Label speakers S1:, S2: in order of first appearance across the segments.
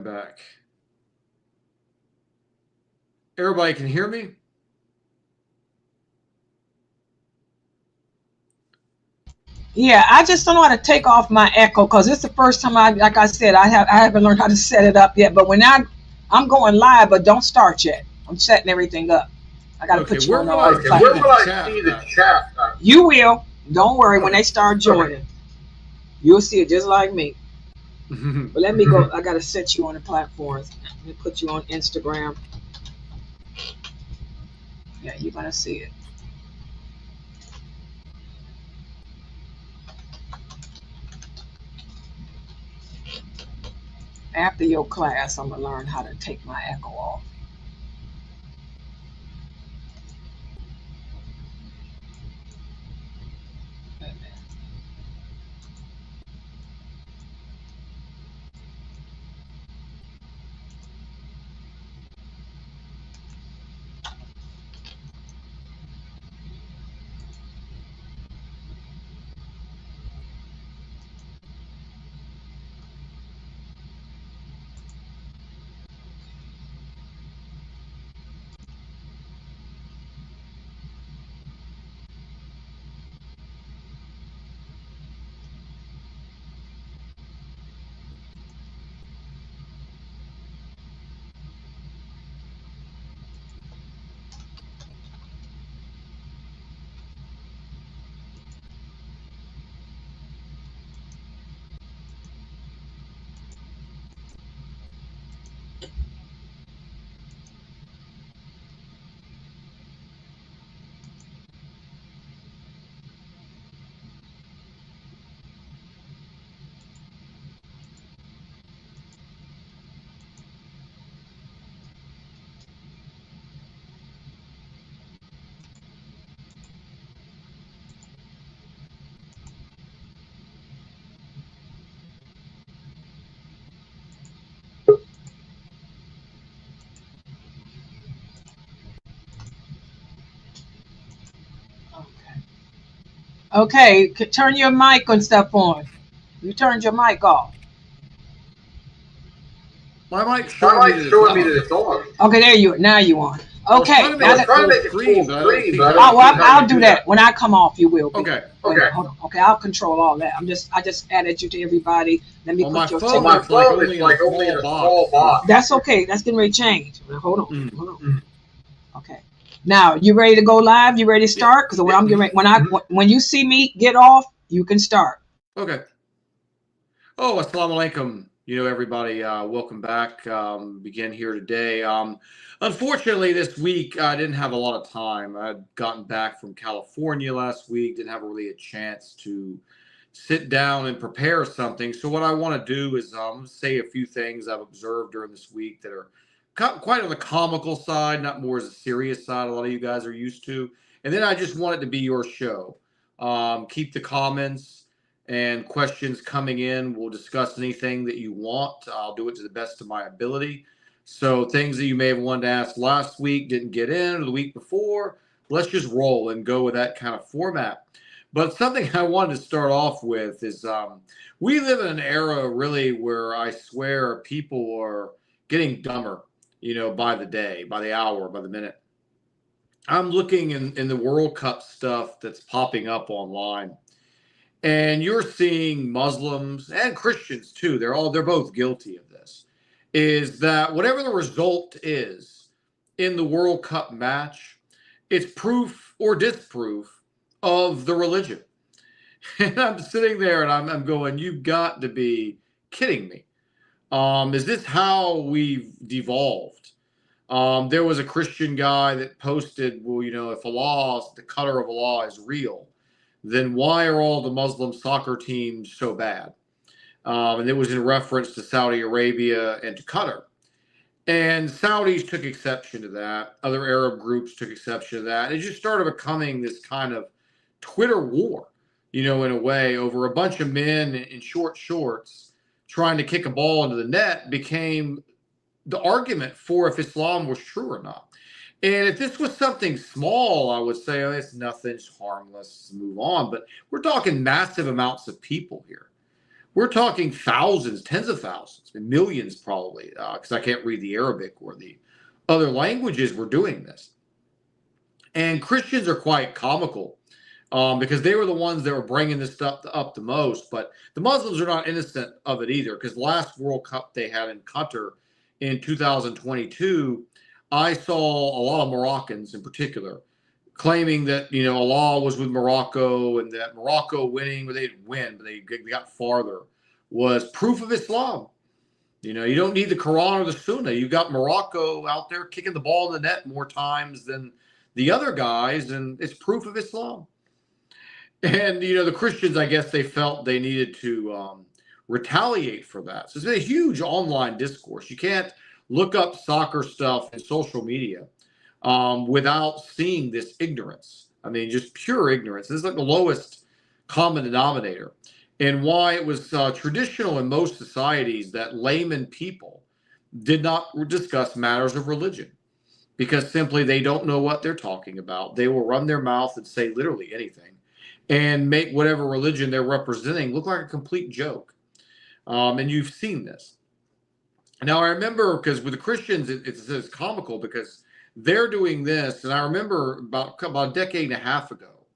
S1: Back. Everybody can hear me?
S2: Yeah, I just don't know how to take off my echo because it's the first time like I said, I haven't learned how to set it up yet. But when I'm going live, but don't start yet. I'm setting everything up. I got to
S1: Okay,
S2: put you
S1: where
S2: on
S1: will
S2: all
S1: I
S2: the
S1: see
S2: platforms.
S1: the chat?
S2: You will. Don't worry. When
S1: Okay.
S2: they start joining, you'll see it just like me. But let me go. I got to set you on the platforms. Let me put you on Instagram. Yeah, you're gonna see it. After your class, I'm gonna learn how to take my echo off. Okay, turn your mic and stuff on. You turned your mic off.
S1: My mic's showing me that it's on.
S2: Okay, there you are. Now you on.
S1: I was trying
S2: Okay,
S1: to make it full screen, but I don't see how
S2: oh,
S1: to
S2: well,
S1: do
S2: I'll
S1: that.
S2: do that when I come off. You will be.
S1: Okay.
S2: Hold on. Okay, I'll control all that. I just added you to everybody. Let me
S1: On
S2: put
S1: my
S2: your
S1: phone, it's like only in a small box.
S2: That's okay. That's getting ready to change. Hold on. Hold on. Okay. Now you ready to go live? You ready to start? Because when I'm getting ready, when you see me get off, you can start.
S1: Okay. Oh, assalamu alaikum. Everybody, welcome back. Begin here today. Unfortunately, this week I didn't have a lot of time. I'd gotten back from California last week, didn't have really a chance to sit down and prepare something. So what I want to do is say a few things I've observed during this week that are quite on the comical side, not more as a serious side a lot of you guys are used to. And then I just want it to be your show. Keep the comments and questions coming in. We'll discuss anything that you want. I'll do it to the best of my ability. So things that you may have wanted to ask last week didn't get in, or the week before, let's just roll and go with that kind of format. But something I wanted to start off with is we live in an era really where I swear people are getting dumber, by the day, by the hour, by the minute. I'm looking in the World Cup stuff that's popping up online. And you're seeing Muslims and Christians too. They're both guilty of this. Is that whatever the result is in the World Cup match, it's proof or disproof of the religion. And I'm sitting there and I'm going, you've got to be kidding me. Is this how we've devolved? There was a Christian guy that posted, well, if the color of Allah is real, then why are all the Muslim soccer teams so bad? And it was in reference to Saudi Arabia and to Qatar. And Saudis took exception to that. Other Arab groups took exception to that. It just started becoming this kind of Twitter war, in a way, over a bunch of men in short shorts trying to kick a ball into the net became the argument for if Islam was true or not. And if this was something small, I would say, oh, it's nothing, it's harmless, move on. But we're talking massive amounts of people here. We're talking thousands, tens of thousands, millions probably, because I can't read the Arabic or the other languages were doing this. And Christians are quite comical because they were the ones that were bringing this stuff up the most. But the Muslims are not innocent of it either, because last World Cup they had in Qatar in 2022, I saw a lot of Moroccans in particular claiming that, Allah was with Morocco and that Morocco winning, or they didn't win, but they got farther, was proof of Islam. You don't need the Quran or the Sunnah. You've got Morocco out there kicking the ball in the net more times than the other guys, and it's proof of Islam. And, the Christians, I guess they felt they needed to retaliate for that. So it's been a huge online discourse. You can't look up soccer stuff in social media without seeing this ignorance. I mean, just pure ignorance. This is like the lowest common denominator. And why it was traditional in most societies that layman people did not discuss matters of religion, because simply they don't know what they're talking about. They will run their mouth and say literally anything and make whatever religion they're representing look like a complete joke. And you've seen this. Now, I remember, because with the Christians, it's comical because they're doing this. And I remember about a decade and a half ago,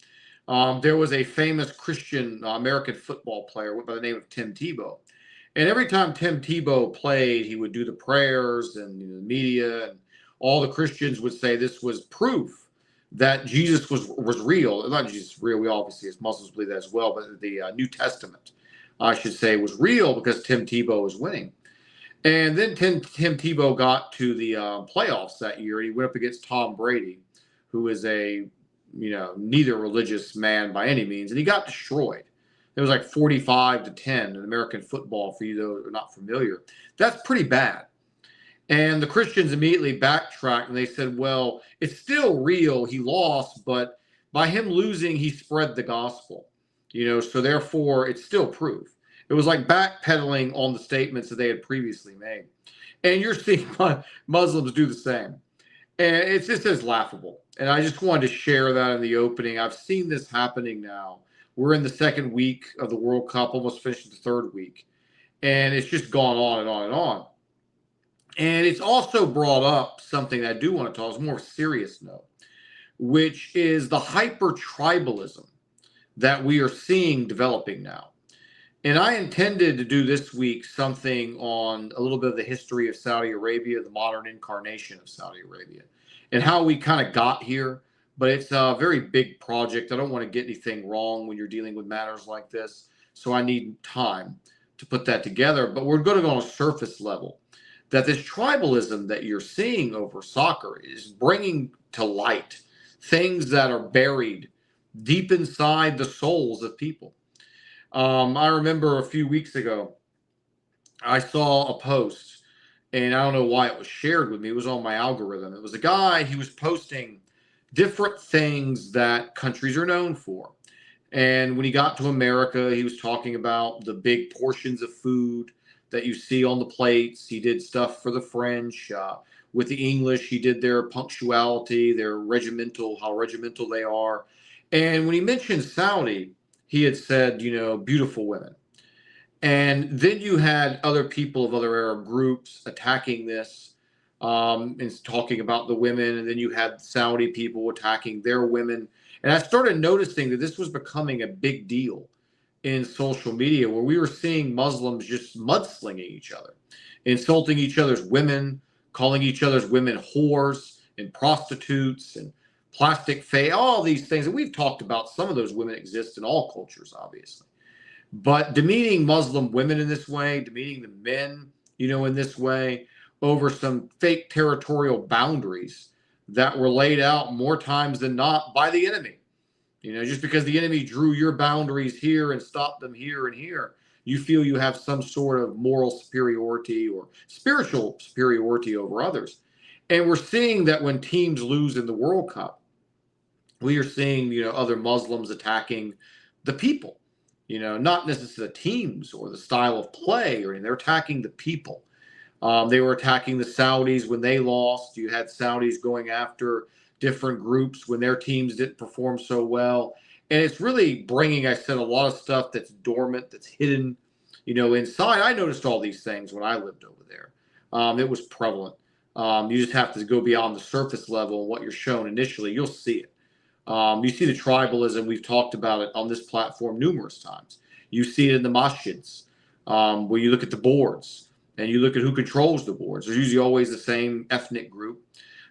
S1: there was a famous Christian American football player by the name of Tim Tebow. And every time Tim Tebow played, he would do the prayers, and the media and all the Christians would say this was proof that Jesus was real. Not Jesus real. We obviously, as Muslims, believe that as well. But the New Testament, I should say, was real because Tim Tebow was winning. And then Tim Tebow got to the playoffs that year, and he went up against Tom Brady, who is a neither religious man by any means, and he got destroyed. It was like 45-10 in American football, for you that are not familiar. That's pretty bad. And the Christians immediately backtracked, and they said, well, it's still real. He lost, but by him losing, he spread the gospel. So therefore, it's still proof. It was like backpedaling on the statements that they had previously made. And you're seeing Muslims do the same. And it's just as laughable. And I just wanted to share that in the opening. I've seen this happening now. We're in the second week of the World Cup, almost finished the third week. And it's just gone on and on and on. And it's also brought up something that I do want to talk about, more serious note, which is the hyper-tribalism that we are seeing developing now. And I intended to do this week something on a little bit of the history of Saudi Arabia, the modern incarnation of Saudi Arabia, and how we kind of got here. But it's a very big project. I don't want to get anything wrong when you're dealing with matters like this. So I need time to put that together. But we're going to go on a surface level that this tribalism that you're seeing over soccer is bringing to light things that are buried deep inside the souls of people. I remember a few weeks ago, I saw a post, and I don't know why it was shared with me. It was on my algorithm. It was a guy, he was posting different things that countries are known for. And when he got to America, he was talking about the big portions of food that you see on the plates. He did stuff for the French. With the English, he did their punctuality, their regimental, how regimental they are. And when he mentioned Saudi, he had said, beautiful women. And then you had other people of other Arab groups attacking this and talking about the women. And then you had Saudi people attacking their women. And I started noticing that this was becoming a big deal in social media, where we were seeing Muslims just mudslinging each other, insulting each other's women, calling each other's women whores and prostitutes and plastic face, all these things. And we've talked about some of those women exist in all cultures, obviously. But demeaning Muslim women in this way, demeaning the men, in this way, over some fake territorial boundaries that were laid out more times than not by the enemy. Just because the enemy drew your boundaries here and stopped them here and here, you feel you have some sort of moral superiority or spiritual superiority over others. And we're seeing that when teams lose in the World Cup, we are seeing, other Muslims attacking the people, not necessarily the teams or the style of play, or they're attacking the people. They were attacking the Saudis when they lost. You had Saudis going after different groups when their teams didn't perform so well. And it's really bringing, I said, a lot of stuff that's dormant, that's hidden, Inside, I noticed all these things when I lived over there. It was prevalent. You just have to go beyond the surface level and what you're shown initially. You'll see it. You see the tribalism. We've talked about it on this platform numerous times. You see it in the masjids, where you look at the boards and you look at who controls the boards. There's usually always the same ethnic group.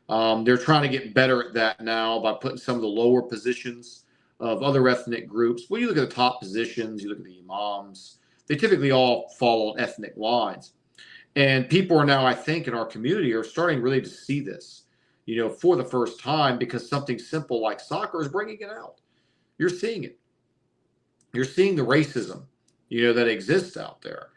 S1: They're trying to get better at that now by putting some of the lower positions of other ethnic groups. When you look at the top positions, you look at the imams, they typically all fall on ethnic lines. And people are now, I think, in our community are starting really to see this, for the first time, because something simple like soccer is bringing it out. You're seeing it. You're seeing the racism, that exists out there,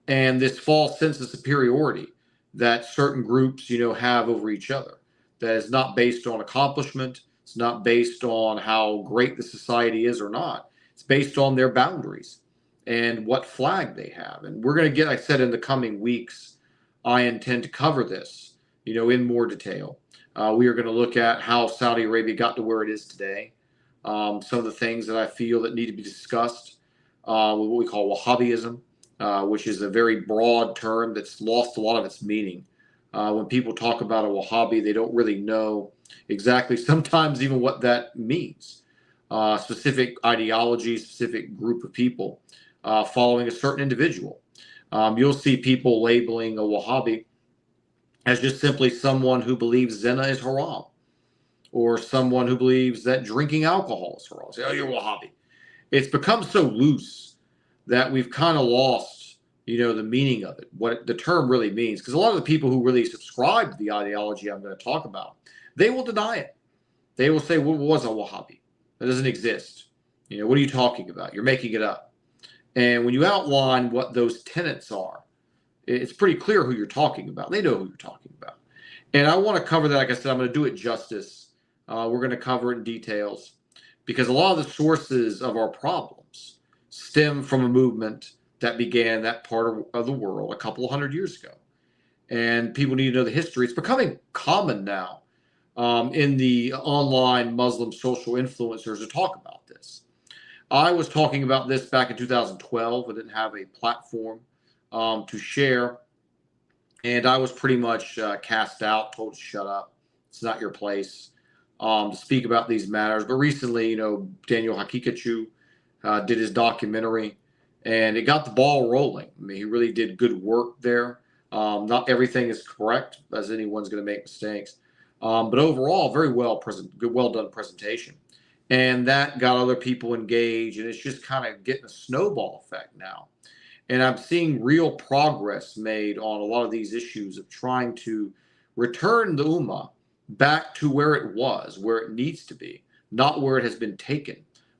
S1: and this false sense of superiority that certain groups, have over each other. That is not based on accomplishment. It's not based on how great the society is or not. It's based on their boundaries and what flag they have. And we're going to get, like I said, in the coming weeks, I intend to cover this, in more detail. We are going to look at how Saudi Arabia got to where it is today. Some of the things that I feel that need to be discussed with what we call Wahhabism, which is a very broad term that's lost a lot of its meaning. When people talk about a Wahhabi, they don't really know exactly sometimes even what that means. Specific ideology, specific group of people following a certain individual. You'll see people labeling a Wahhabi as just simply someone who believes zina is haram, or someone who believes that drinking alcohol is haram. Say, oh, you're Wahhabi. It's become so loose that we've kind of lost, the meaning of it, what the term really means. Because a lot of the people who really subscribe to the ideology I'm going to talk about, they will deny it. They will say, what was a Wahhabi? That doesn't exist. What are you talking about? You're making it up. And when you outline what those tenets are, it's pretty clear who you're talking about. They know who you're talking about. And I want to cover that. Like I said, I'm going to do it justice. We're going to cover it in details, because a lot of the sources of our problems stem from a movement that began that part of the world a couple of hundred years ago. And people need to know the history. It's becoming common now in the online Muslim social influencers to talk about this. I was talking about this back in 2012. I didn't have a platform to share. And I was pretty much cast out, told to shut up. It's not your place to speak about these matters. But recently, Daniel Hakikachu did his documentary, and it got the ball rolling. I mean, he really did good work there. Not everything is correct, as anyone's going to make mistakes. But overall, very well done presentation. And that got other people engaged, and it's just kind of getting a snowball effect now. And I'm seeing real progress made on a lot of these issues of trying to return the Ummah back to where it was, where it needs to be, not where it has been taken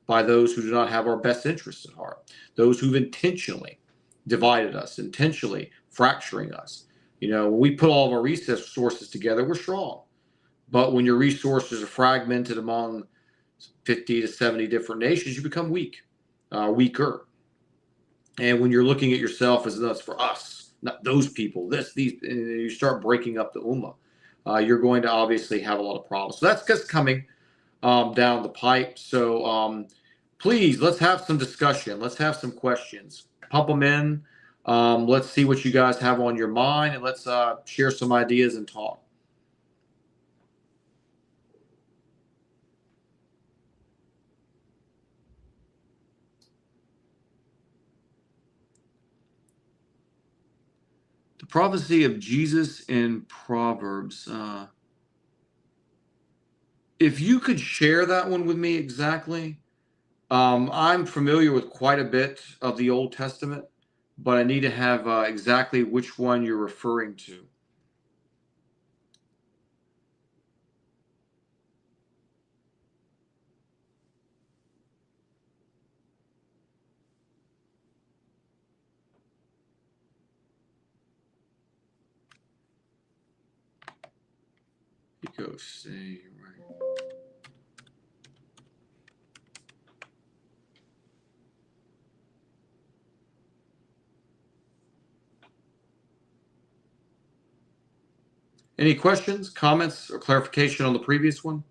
S1: by those who do not have our best interests at heart, those who've intentionally divided us, intentionally fracturing us. When we put all of our resources together, we're strong. But when your resources are fragmented among 50 to 70 different nations, you become weaker. And when you're looking at yourself as that's for us, not those people, these, and you start breaking up the Ummah, you're going to obviously have a lot of problems. So that's just coming down the pipe. So please, let's have some discussion. Let's have some questions. Pump them in. Let's see what you guys have on your mind, and let's share some ideas and talk. The prophecy of Jesus in Proverbs. If you could share that one with me exactly. I'm familiar with quite a bit of the Old Testament, but I need to have exactly which one you're referring to. Go say right. Any questions, comments, or clarification on the previous one?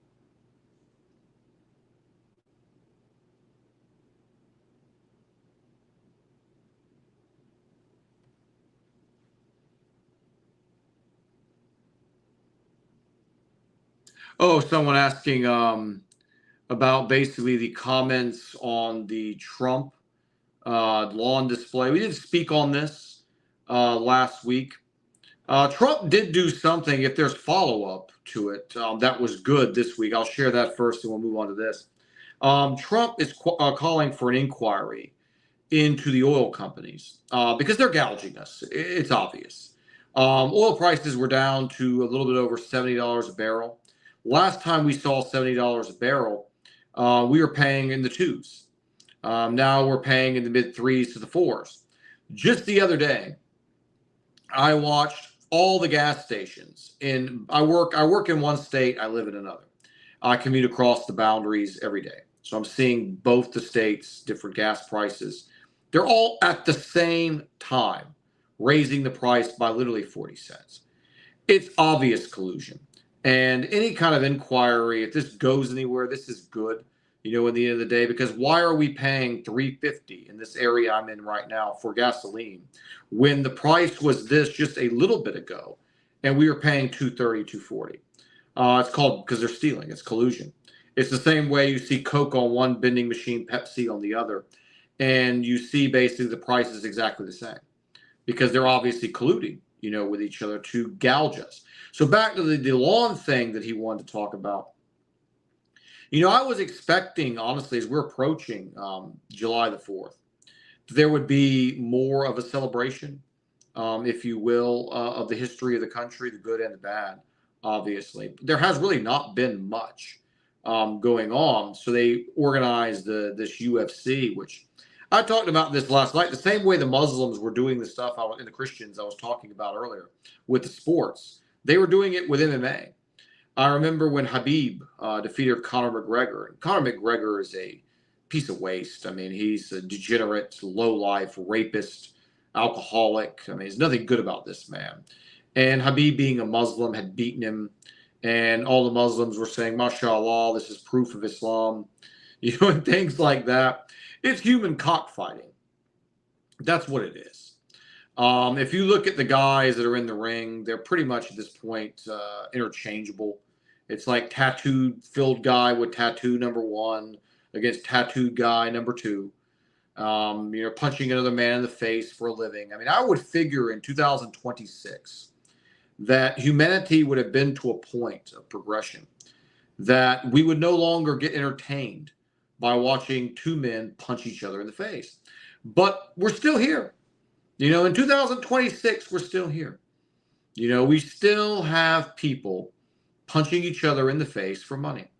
S1: Oh, someone asking about basically the comments on the Trump lawn display. We did speak on this last week. Trump did do something, if there's follow up to it, that was good this week. I'll share that first and we'll move on to this. Trump is calling for an inquiry into the oil companies because they're gouging us. It's obvious. Oil prices were down to a little bit over $70 a barrel. Last time we saw $70 a barrel, we were paying in the twos. Now we're paying in the mid threes to the fours. Just the other day, I watched all the gas stations. I work in one state, I live in another. I commute across the boundaries every day. So I'm seeing both the states, different gas prices. They're all at the same time raising the price by literally 40 cents. It's obvious collusion. And any kind of inquiry, if this goes anywhere, this is good, at the end of the day, because why are we paying $3.50 in this area I'm in right now for gasoline when the price was this just a little bit ago and we were paying $2.30, $2.40? It's called, because they're stealing, it's collusion. It's the same way you see Coke on one vending machine, Pepsi on the other, and you see basically the price is exactly the same because they're obviously colluding, with each other to gouge us. So back to the lawn thing that he wanted to talk about. I was expecting, honestly, as we're approaching July the 4th, there would be more of a celebration, if you will, of the history of the country, the good and the bad, obviously. There has really not been much going on. So they organized this UFC, which I talked about this last night, the same way the Muslims were doing the stuff and the Christians I was talking about earlier with the sports. They were doing it with MMA. I remember when Habib defeated Conor McGregor. Conor McGregor is a piece of waste. I mean, he's a degenerate, low-life, rapist, alcoholic. I mean, there's nothing good about this man. And Habib, being a Muslim, had beaten him. And all the Muslims were saying, MashaAllah, this is proof of Islam, and things like that. It's human cockfighting. That's what it is. If you look at the guys that are in the ring, they're pretty much at this point interchangeable. It's like tattooed filled guy with tattoo number one against tattooed guy number two. Punching another man in the face for a living. I mean, I would figure in 2026 that humanity would have been to a point of progression that we would no longer get entertained by watching two men punch each other in the face. But we're still here. In 2026, we're still here. We still have people punching each other in the face for money.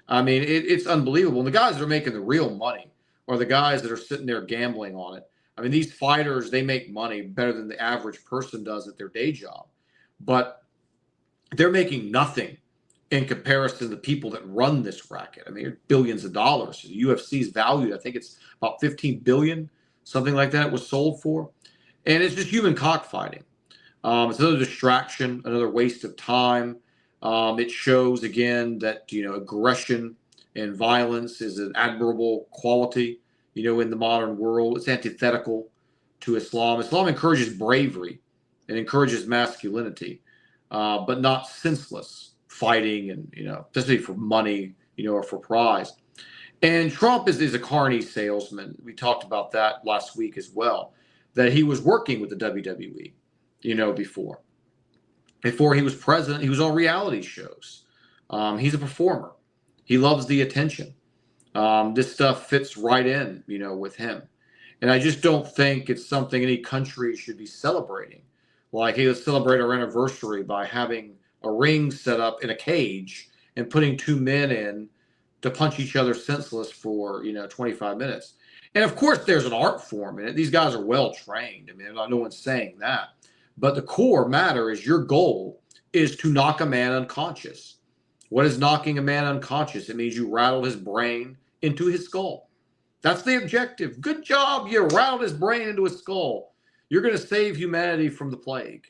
S1: I mean, it's unbelievable. And the guys that are making the real money are the guys that are sitting there gambling on it. I mean, these fighters, they make money better than the average person does at their day job. But they're making nothing in comparison to the people that run this racket. I mean, billions of dollars. The UFC's valued, I think it's about 15 billion, something like that, it was sold for. And it's just human cockfighting. It's another distraction, another waste of time. It shows, again, that, aggression and violence is an admirable quality, in the modern world. It's antithetical to Islam. Islam encourages bravery and encourages masculinity, but not senseless fighting and, especially for money, or for prize. And Trump is a carny salesman. We talked about that last week as well, that he was working with the WWE, before. Before he was president, he was on reality shows. He's a performer. He loves the attention. This stuff fits right in, with him. And I just don't think it's something any country should be celebrating. Like, hey, let's celebrate our anniversary by having a ring set up in a cage and putting two men in to punch each other senseless for, 25 minutes. And of course, there's an art form in it. These guys are well trained. I mean, no one's saying that. But the core matter is your goal is to knock a man unconscious. What is knocking a man unconscious? It means you rattle his brain into his skull. That's the objective. Good job. You rattled his brain into his skull. You're going to save humanity from the plague.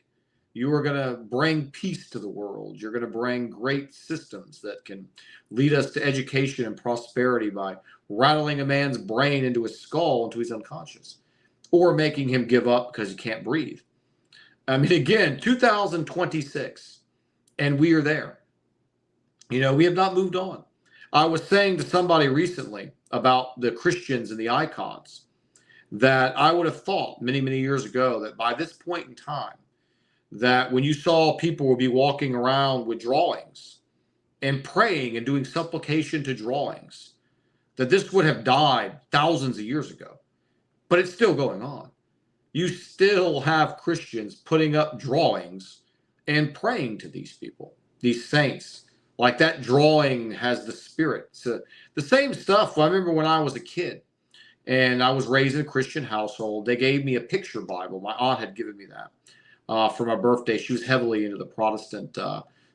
S1: You are going to bring peace to the world. You're going to bring great systems that can lead us to education and prosperity by rattling a man's brain into his skull until he's unconscious, or making him give up because he can't breathe. I mean, again, 2026, and we are there. We have not moved on. I was saying to somebody recently about the Christians and the icons that I would have thought many, many years ago that by this point in time, that when you saw people would be walking around with drawings and praying and doing supplication to drawings, that this would have died thousands of years ago. But it's still going on. You still have Christians putting up drawings and praying to these people, these saints. Like that drawing has the spirit. So the same stuff. I remember when I was a kid and I was raised in a Christian household, they gave me a picture Bible. My aunt had given me that for my birthday. She was heavily into the Protestant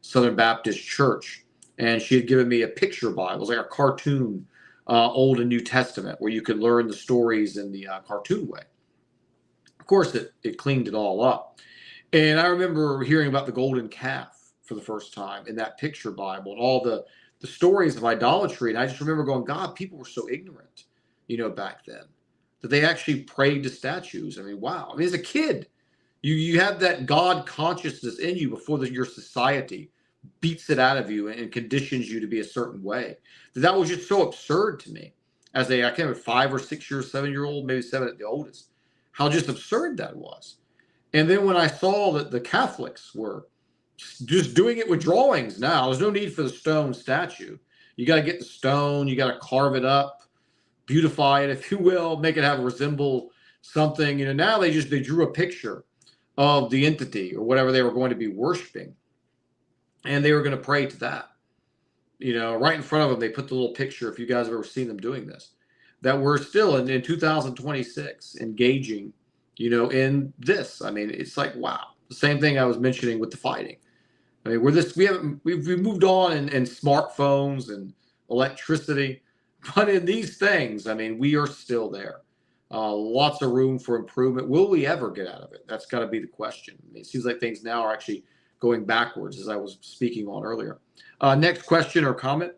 S1: Southern Baptist Church, and she had given me a picture Bible. It was like a cartoon Old and New Testament where you could learn the stories in the cartoon way. Of course, it cleaned it all up. And I remember hearing about the golden calf for the first time in that picture Bible and all the stories of idolatry. And I just remember going, God, people were so ignorant, back then, that they actually prayed to statues. I mean, wow. I mean, as a kid, you have that God consciousness in you before your society beats it out of you and conditions you to be a certain way. That was just so absurd to me as I can't remember, 5 or 6 years, 7-year-old, maybe 7 at the oldest, how just absurd that was. And then when I saw that the Catholics were just doing it with drawings now, there's no need for the stone statue. You got to get the stone, you got to carve it up, beautify it, if you will, make it have resemble something. Now they drew a picture of the entity or whatever they were going to be worshiping, and they were going to pray to that. Right in front of them, they put the little picture, if you guys have ever seen them doing this, that we're still in 2026 engaging, in this. I mean, it's like, wow. The same thing I was mentioning with the fighting. I mean, we've moved on in smartphones and electricity, but in these things, I mean, we are still there. Lots of room for improvement. Will we ever get out of it? That's got to be the question. I mean, it seems like things now are actually going backwards, as I was speaking on earlier. Next question or comment?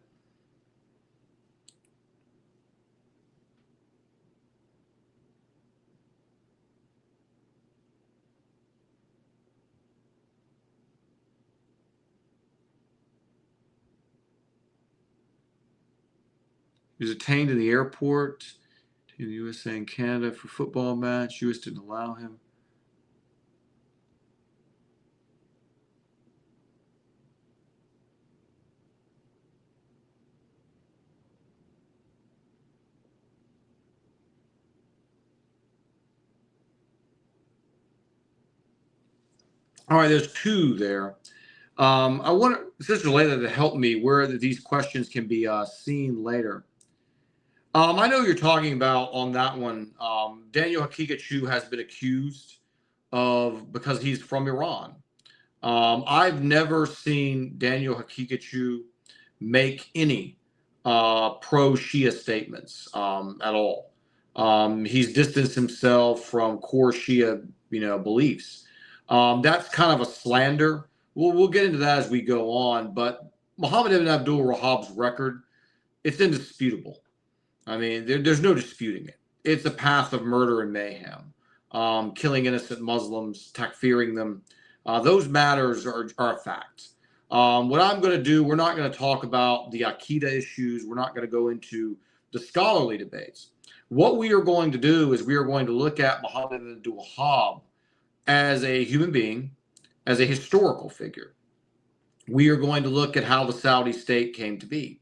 S1: He was detained in the airport in the USA and Canada for football match. U.S. didn't allow him. All right, there's two there. I want Sister Layla to help me where these questions can be seen later. I know you're talking about on that one. Daniel Hakikachu has been accused of, because he's from Iran. I've never seen Daniel Hakikachu make any pro-Shia statements at all. He's distanced himself from core Shia, beliefs. That's kind of a slander. We'll get into that as we go on. But Muhammad ibn Abdul Wahhab's record, it's indisputable. I mean, there's no disputing it. It's a path of murder and mayhem, killing innocent Muslims, takfiring them. Those matters are a fact. What I'm going to do, we're not going to talk about the Aqidah issues. We're not going to go into the scholarly debates. What we are going to do is we are going to look at Muhammad ibn Abdul Wahhab as a human being, as a historical figure. We are going to look at how the Saudi state came to be.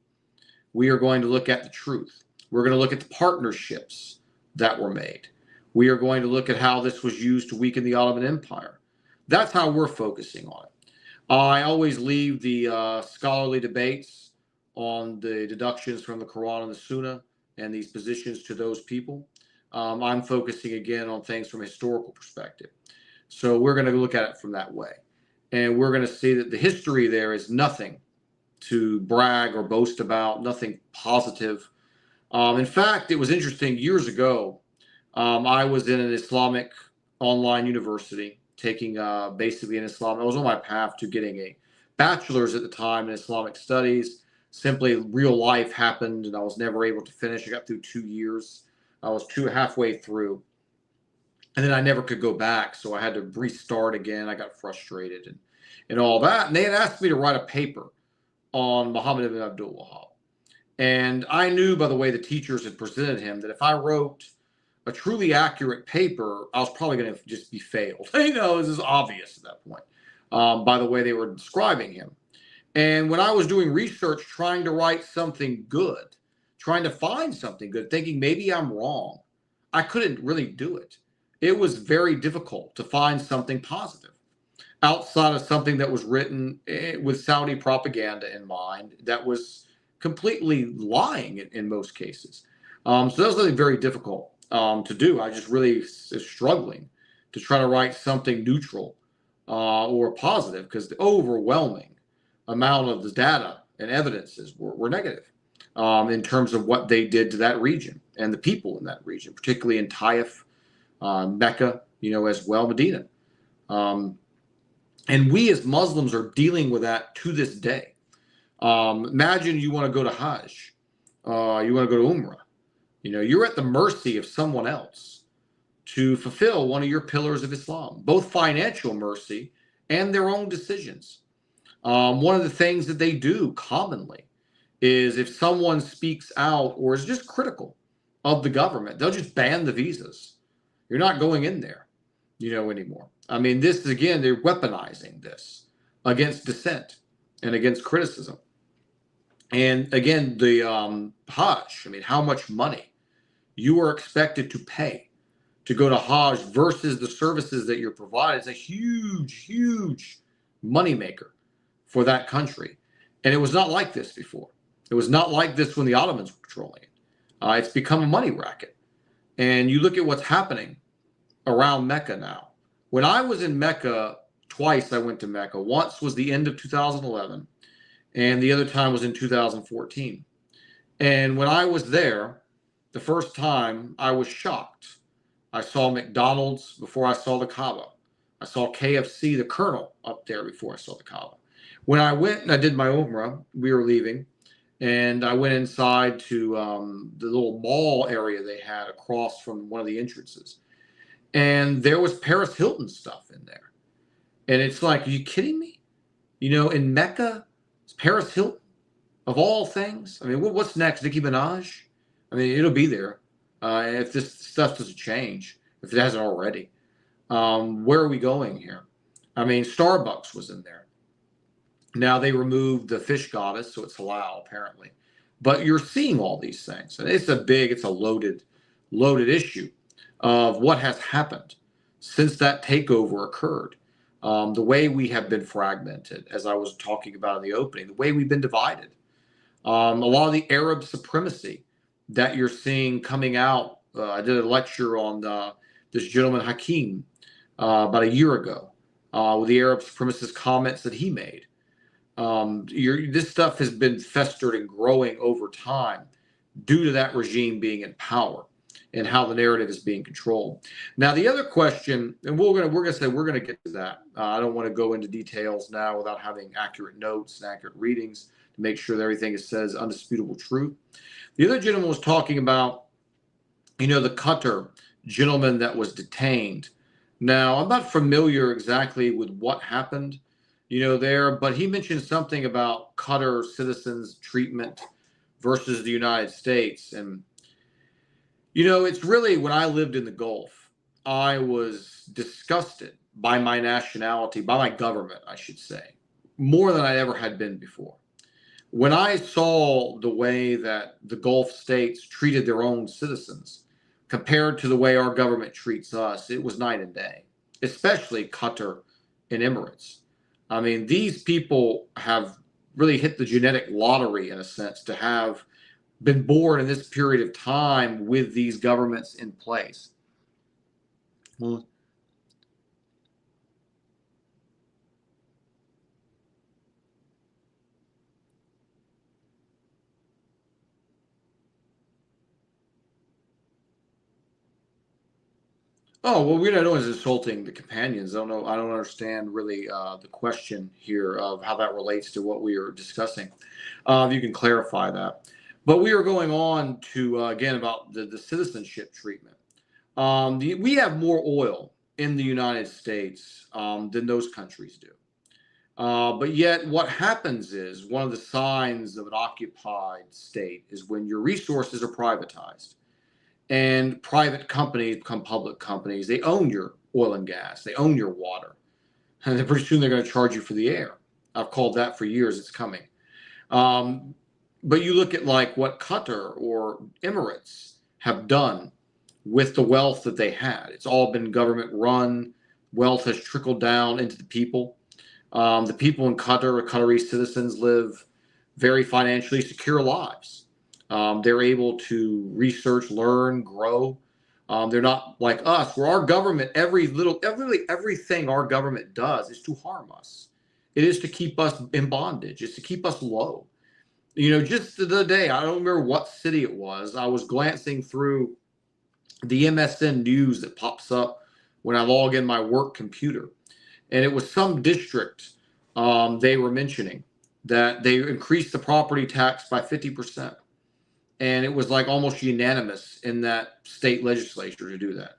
S1: We are going to look at the truth. We're going to look at the partnerships that were made. We are going to look at how this was used to weaken the Ottoman Empire. That's how we're focusing on it. I always leave the scholarly debates on the deductions from the Quran and the Sunnah and these positions to those people. I'm focusing again on things from a historical perspective. So we're going to look at it from that way. And we're going to see that the history there is nothing to brag or boast about, nothing positive. In fact, it was interesting. Years ago, I was in an Islamic online university taking basically an Islam. I was on my path to getting a bachelor's at the time in Islamic studies. Simply, real life happened, and I was never able to finish. I got through 2 years. I was halfway through, and then I never could go back, so I had to restart again. I got frustrated and all that. And they had asked me to write a paper on Muhammad ibn Abdul Wahab. And I knew by the way the teachers had presented him that if I wrote a truly accurate paper, I was probably going to just be failed. This is obvious at that point by the way they were describing him. And when I was doing research, trying to write something good, trying to find something good, thinking maybe I'm wrong, I couldn't really do it. It was very difficult to find something positive outside of something that was written with Saudi propaganda in mind that was completely lying in most cases. So that was something very difficult to do. I just really was struggling to try to write something neutral or positive because the overwhelming amount of the data and evidences were negative in terms of what they did to that region and the people in that region, particularly in Taif, Mecca, as well, Medina. And we as Muslims are dealing with that to this day. Imagine you want to go to Hajj, you want to go to Umrah. You're at the mercy of someone else to fulfill one of your pillars of Islam, both financial mercy and their own decisions. One of the things that they do commonly is if someone speaks out or is just critical of the government, they'll just ban the visas. You're not going in there, anymore. I mean, this is, again, they're weaponizing this against dissent and against criticism. And again, the Hajj, I mean, how much money you are expected to pay to go to Hajj versus the services that you're provided is a huge, huge moneymaker for that country. And it was not like this before. It was not like this when the Ottomans were controlling it. It's become a money racket. And you look at what's happening around Mecca now. When I was in Mecca, twice I went to Mecca. Once was the end of 2011, and the other time was in 2014. And when I was there, the first time I was shocked. I saw McDonald's before I saw the Kaaba. I saw KFC, the Colonel, up there before I saw the Kaaba. When I went and I did my Umrah, we were leaving, and I went inside to the little mall area they had across from one of the entrances. And there was Paris Hilton stuff in there. And it's like, are you kidding me? In Mecca, it's Paris Hilton, of all things. I mean, what's next? Nicki Minaj? I mean, it'll be there if this stuff doesn't change, if it hasn't already. Where are we going here? I mean, Starbucks was in there. Now they removed the fish goddess, so it's halal, apparently. But you're seeing all these things. And it's a loaded issue of what has happened since that takeover occurred. The way we have been fragmented, as I was talking about in the opening, the way we've been divided. A lot of the Arab supremacy that you're seeing coming out. I did a lecture on this gentleman, Hakeem, about a year ago, with the Arab supremacist comments that he made. This stuff has been festered and growing over time due to that regime being in power and how the narrative is being controlled. Now, the other question, and we're gonna get to that. I don't want to go into details now without having accurate notes and accurate readings to make sure that everything is said is undisputable truth. The other gentleman was talking about, the Qatar gentleman that was detained. Now, I'm not familiar exactly with what happened, there, but he mentioned something about Qatar citizens' treatment versus the United States. And, it's really, when I lived in the Gulf, I was disgusted by my nationality, by my government, I should say, more than I ever had been before. When I saw the way that the Gulf states treated their own citizens compared to the way our government treats us, it was night and day, especially Qatar and Emirates. I mean, these people have really hit the genetic lottery, in a sense, to have been born in this period of time with these governments in place. Well, oh, well, we're not always insulting the companions. I don't know. I don't understand really the question here of how that relates to what we are discussing. If you can clarify that. But we are going on to, again, about the citizenship treatment. We have more oil in the United States than those countries do. But yet, what happens is one of the signs of an occupied state is when your resources are privatized and private companies become public companies. They own your oil and gas, they own your water, and then pretty soon they're going to charge you for the air. I've called that for years. It's coming. Um, but you look at like what Qatar or Emirates have done with the wealth that they had. It's all been government run. Wealth has trickled down into the people. The people in Qatar, Qatari citizens, live very financially secure lives. They're able to research, learn, grow. They're not like us, where our government, everything our government does is to harm us. It is to keep us in bondage. It's to keep us low. Just the day, I don't remember what city it was. I was glancing through the MSN news that pops up when I log in my work computer, and it was some district. They were mentioning that they increased the property tax by 50%. And it was like almost unanimous in that state legislature to do that.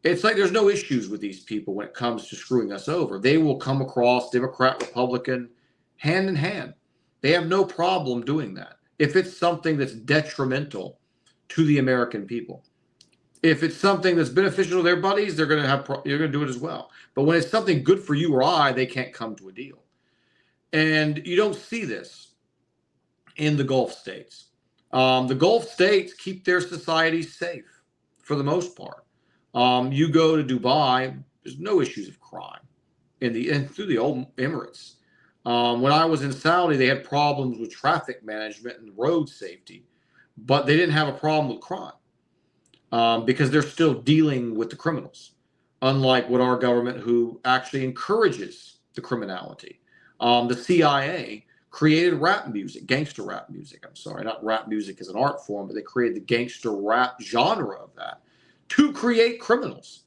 S1: It's like there's no issues with these people when it comes to screwing us over. They will come across Democrat, Republican, hand in hand. They have no problem doing that if it's something that's detrimental to the American people. If it's something that's beneficial to their buddies, they're going to do it as well. But when it's something good for you or I, they can't come to a deal. And you don't see this in the Gulf states. The Gulf states keep their societies safe for the most part. You go to Dubai, there's no issues of crime and through the old Emirates. When I was in Saudi, they had problems with traffic management and road safety, but they didn't have a problem with crime because they're still dealing with the criminals, unlike what our government, who actually encourages the criminality. The CIA created rap music, gangster rap music. I'm sorry, not rap music as an art form, but they created the gangster rap genre of that to create criminals.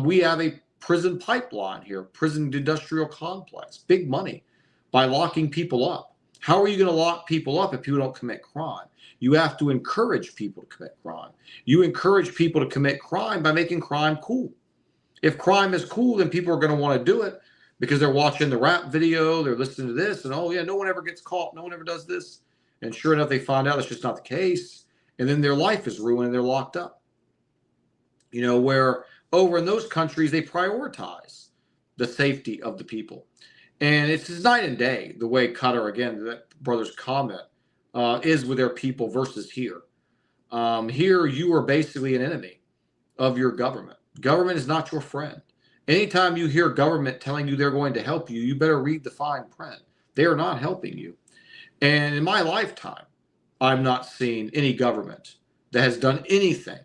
S1: We have a prison pipeline here, prison industrial complex, big money by locking people up. How are you going to lock people up if people don't commit crime? You have to encourage people to commit crime. You encourage people to commit crime by making crime cool. If crime is cool, then people are going to want to do it because they're watching the rap video, they're listening to this, and oh yeah, no one ever gets caught, no one ever does this. And sure enough, they find out that's just not the case. And then their life is ruined and they're locked up. Where over in those countries, they prioritize the safety of the people. And it's night and day, the way Qatar, again, that brother's comment, is with their people versus here. Here, you are basically an enemy of your government. Government is not your friend. Anytime you hear government telling you they're going to help you, you better read the fine print. They are not helping you. And in my lifetime, I've not seen any government that has done anything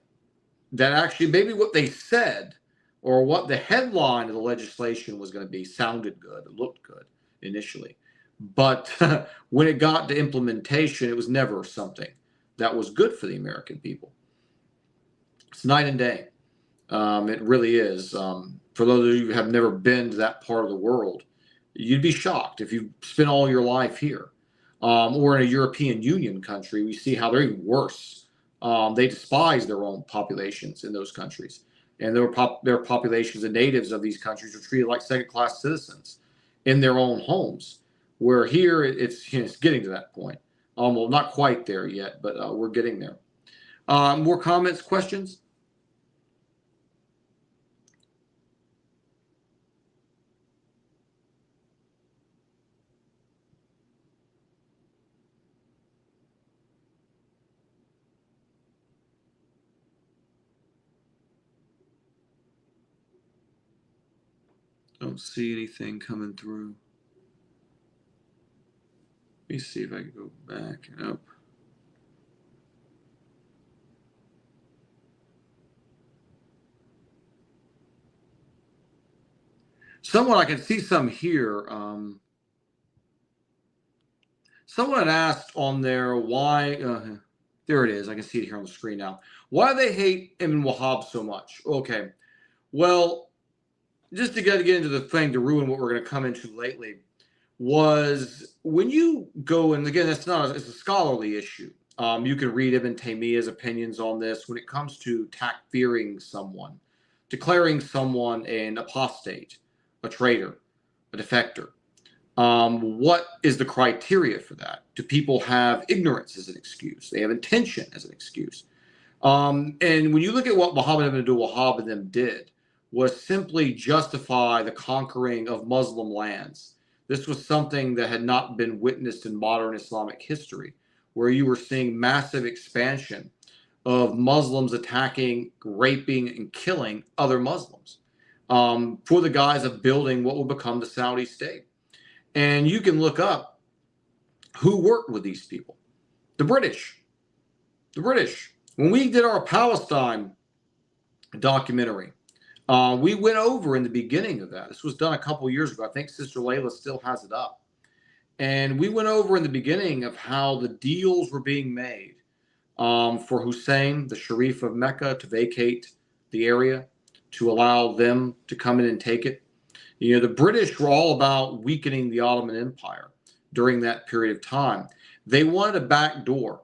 S1: that actually maybe what they said or what the headline of the legislation was going to be sounded good, it looked good initially. But when it got to implementation, it was never something that was good for the American people. It's night and day. It really is. For those of you who have never been to that part of the world, you'd be shocked if you spent all your life here. Or in a European Union country, we see how they're even worse. They despise their own populations in those countries. And their populations and natives of these countries are treated like second-class citizens in their own homes. Where here, it's getting to that point. Well, not quite there yet, but we're getting there. More comments, questions? Don't see anything coming through. Let me see if I can go back and up. Someone, I can see some here. Someone had asked on there why, there it is. I can see it here on the screen now. Why do they hate Ibn Wahhab so much? Okay. Well, just to get into the thing to ruin what we're going to come into lately, was when you go, and again, it's a scholarly issue. You can read Ibn Taymiyyah's opinions on this when it comes to takfiring someone, declaring someone an apostate, a traitor, a defector. What is the criteria for that? Do people have ignorance as an excuse? They have intention as an excuse. And when you look at what Muhammad ibn Abdul Wahhab and them did, was simply justify the conquering of Muslim lands. This was something that had not been witnessed in modern Islamic history, where you were seeing massive expansion of Muslims attacking, raping, and killing other Muslims for the guise of building what will become the Saudi state. And you can look up who worked with these people. The British. The British. When we did our Palestine documentary, we went over in the beginning of that. This was done a couple years ago. I think Sister Layla still has it up. And we went over in the beginning of how the deals were being made for Hussein, the Sharif of Mecca, to vacate the area, to allow them to come in and take it. You know, the British were all about weakening the Ottoman Empire during that period of time. They wanted a back door,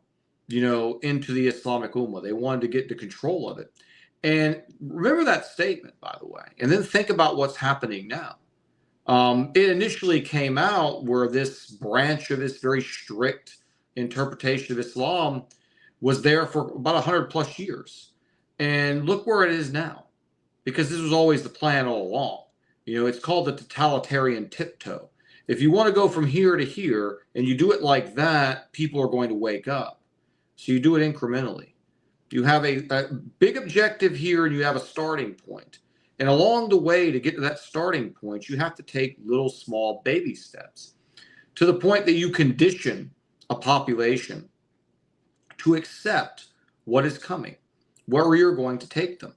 S1: you know, into the Islamic Ummah. They wanted to get the control of it. And remember that statement, by the way, and then think about what's happening now. It initially came out where this branch of this very strict interpretation of Islam was there for about 100 plus years. And look where it is now, because this was always the plan all along. You know, it's called the totalitarian tiptoe. If you want to go from here to here and you do it like that, people are going to wake up. So you do it incrementally. You have a big objective here and you have a starting point. And along the way to get to that starting point, you have to take little small baby steps to the point that you condition a population to accept what is coming, where you're going to take them.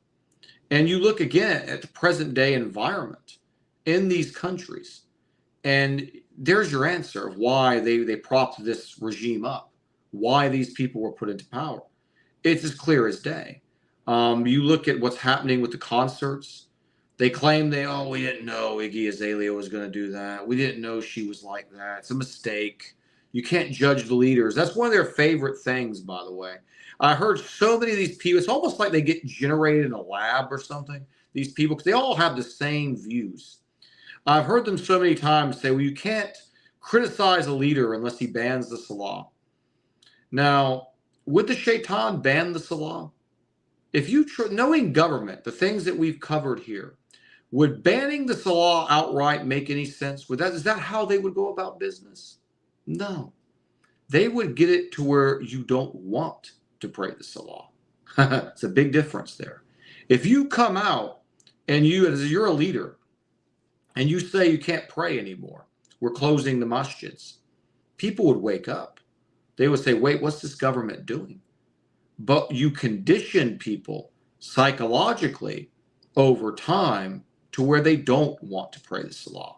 S1: And you look again at the present day environment in these countries, and there's your answer of why they propped this regime up, why these people were put into power. It's as clear as day. You look at what's happening with the concerts. They claim we didn't know Iggy Azalea was going to do that. We didn't know she was like that. It's a mistake. You can't judge the leaders. That's one of their favorite things, by the way. I heard so many of these people, it's almost like they get generated in a lab or something, these people, because they all have the same views. I've heard them so many times say, well, you can't criticize a leader unless he bans the Salah. Now, would the shaitan ban the Salah? If you, knowing government, the things that we've covered here, would banning the Salah outright make any sense? Is that how they would go about business? No. They would get it to where you don't want to pray the Salah. It's a big difference there. If you come out and you're a leader and you say you can't pray anymore, we're closing the masjids, people would wake up. They would say, wait, what's this government doing? But you condition people psychologically over time to where they don't want to pray the Salah.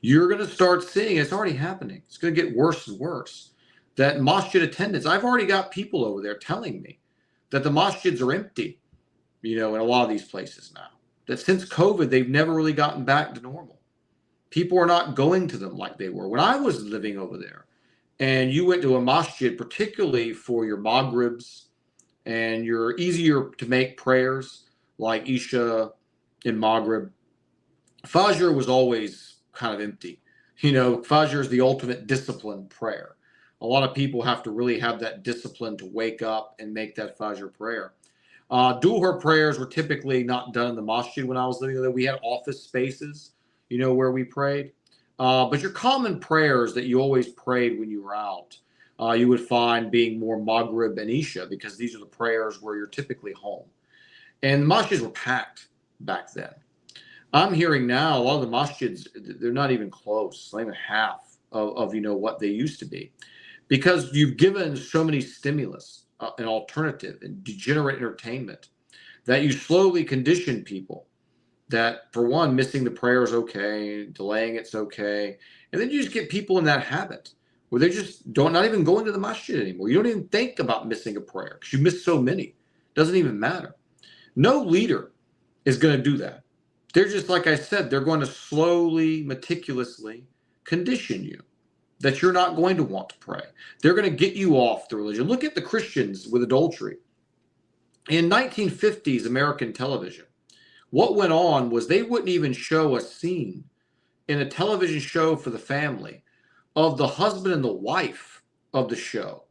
S1: You're going to start seeing, it's already happening. It's going to get worse and worse. That masjid attendance, I've already got people over there telling me that the masjids are empty, you know, in a lot of these places now. That since COVID, they've never really gotten back to normal. People are not going to them like they were when I was living over there. And you went to a masjid, particularly for your maghribs and your easier to make prayers like Isha and Maghrib. Fajr was always kind of empty. You know, Fajr is the ultimate discipline prayer. A lot of people have to really have that discipline to wake up and make that Fajr prayer. Duhur prayers were typically not done in the masjid when I was living there. We had office spaces, you know, where we prayed. But your common prayers that you always prayed when you were out, you would find being more Maghrib and Isha, because these are the prayers where you're typically home. And the masjids were packed back then. I'm hearing now a lot of the masjids, they're not even close, not even half of you know what they used to be, because you've given so many stimulus, an alternative and degenerate entertainment, that you slowly condition people that, for one, missing the prayer is okay, delaying it's okay, and then you just get people in that habit where they just not even going to the masjid anymore. You don't even think about missing a prayer because you miss so many. It doesn't even matter. No leader is going to do that. They're just, like I said, they're going to slowly, meticulously condition you that you're not going to want to pray. They're going to get you off the religion. Look at the Christians with adultery. In 1950s American television, what went on was they wouldn't even show a scene in a television show for the family of the husband and the wife of the show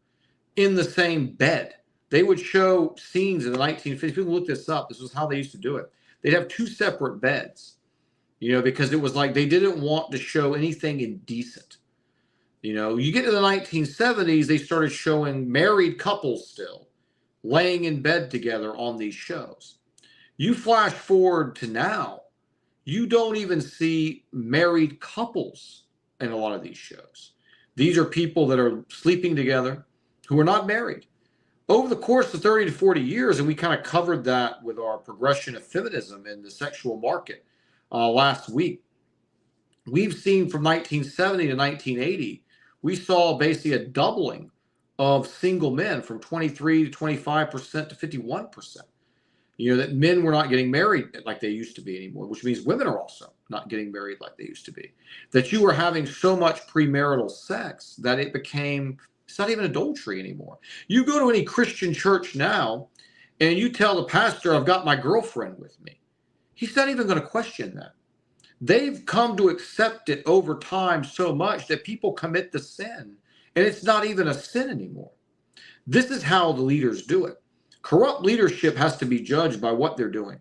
S1: in the same bed. They would show scenes in the 1950s. People look this up. This was how they used to do it. They'd have two separate beds, because it was like they didn't want to show anything indecent. You get to the 1970s, they started showing married couples still laying in bed together on these shows. You flash forward to now, you don't even see married couples in a lot of these shows. These are people that are sleeping together who are not married. Over the course of 30 to 40 years, and we kind of covered that with our progression of feminism in the sexual market last week, we've seen from 1970 to 1980, we saw basically a doubling of single men from 23 to 25% to 51%. That men were not getting married like they used to be anymore, which means women are also not getting married like they used to be. That you were having so much premarital sex that it's not even adultery anymore. You go to any Christian church now and you tell the pastor, I've got my girlfriend with me. He's not even going to question that. They've come to accept it over time so much that people commit the sin, and it's not even a sin anymore. This is how the leaders do it. Corrupt leadership has to be judged by what they're doing,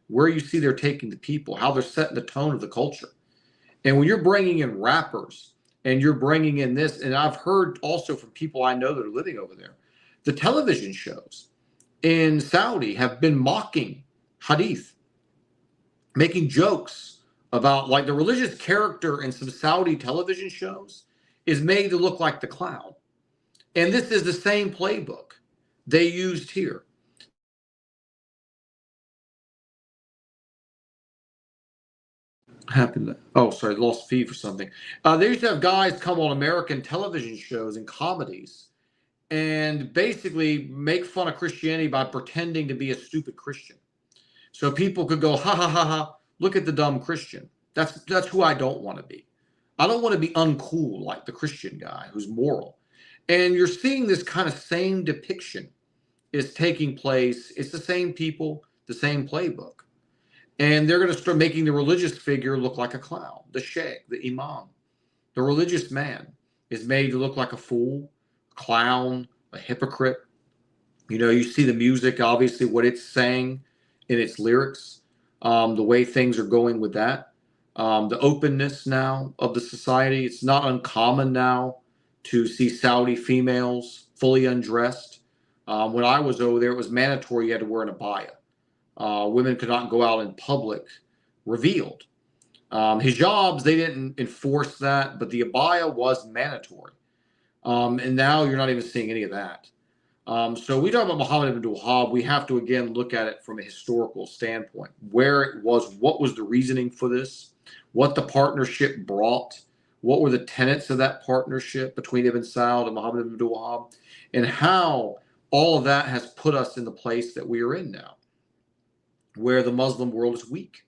S1: where you see they're taking the people, how they're setting the tone of the culture. And when you're bringing in rappers and you're bringing in this, and I've heard also from people I know that are living over there, the television shows in Saudi have been mocking hadith, making jokes about, like, the religious character in some Saudi television shows is made to look like the clown. And this is the same playbook they used here. Lost feed for something. They used to have guys come on American television shows and comedies and basically make fun of Christianity by pretending to be a stupid Christian. So people could go, ha ha ha ha, look at the dumb Christian. That's who I don't want to be. I don't want to be uncool like the Christian guy who's moral. And you're seeing this kind of same depiction is taking place. It's the same people, the same playbook. And they're going to start making the religious figure look like a clown. The sheikh, the imam, the religious man is made to look like a fool, a clown, a hypocrite. You see the music, obviously, what it's saying in its lyrics, the way things are going with that, the openness now of the society. It's not uncommon now to see Saudi females fully undressed. When I was over there, it was mandatory you had to wear an abaya. Women could not go out in public revealed. Hijabs, they didn't enforce that, but the abaya was mandatory. And now you're not even seeing any of that. So we talk about Muhammad ibn Wahab. We have to, again, look at it from a historical standpoint, where it was, what was the reasoning for this, what the partnership brought, what were the tenets of that partnership between Ibn Saud and Muhammad ibn Wahab, and how all of that has put us in the place that we are in now, where the Muslim world is weak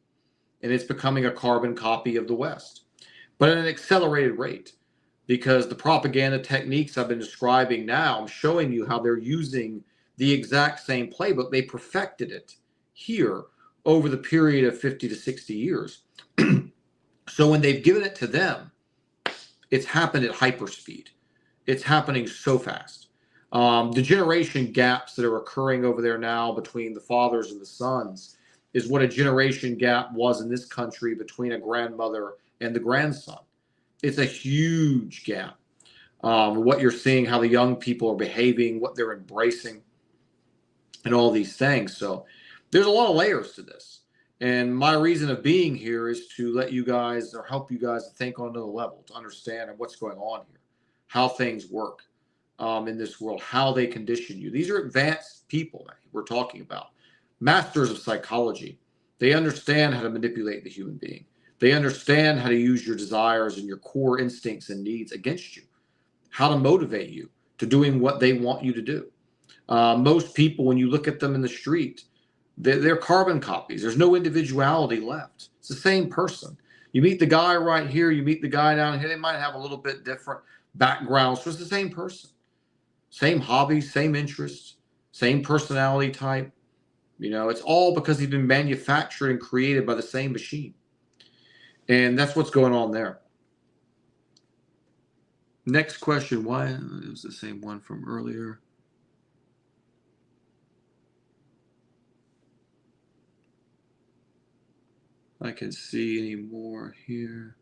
S1: and it's becoming a carbon copy of the West, but at an accelerated rate, because the propaganda techniques I've been describing now, I'm showing you how they're using the exact same playbook. They perfected it here over the period of 50 to 60 years. So when they've given it to them, it's happened at hyperspeed. It's happening so fast. The generation gaps that are occurring over there now between the fathers and the sons is what a generation gap was in this country between a grandmother and the grandson. It's a huge gap. What you're seeing, how the young people are behaving, what they're embracing, and all these things. So there's a lot of layers to this. And my reason of being here is to let you guys, or help you guys, to think on another level, to understand what's going on here, how things work in this world, how they condition you. These are advanced people that we're talking about, masters of psychology. They understand how to manipulate the human being. They understand how to use your desires and your core instincts and needs against you, how to motivate you to doing what they want you to do. Most people, when you look at them in the street, they're carbon copies. There's no individuality left. It's the same person. You meet the guy right here, you meet the guy down here, they might have a little bit different backgrounds, so it's the same person. Same hobbies, same interests, same personality type. It's all because he's been manufactured and created by the same machine. And that's what's going on there. Next question. Why? It was the same one from earlier. I can see any more here.